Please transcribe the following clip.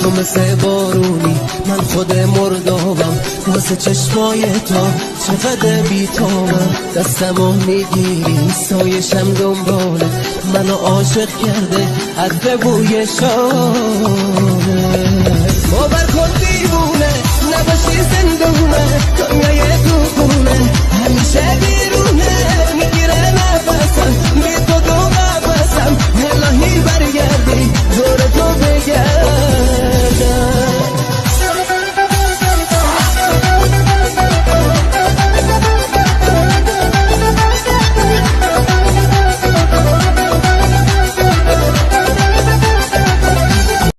تو مثل بارونی، من خود مردابم واسه چشمای تو، چقدر بی‌تابم. دستمو میگیری سایشم دنباله منو عاشق کرده عطر بوی شانه. باور کن دیوونه نباشی زندونه، دنیای تو خونه همیشه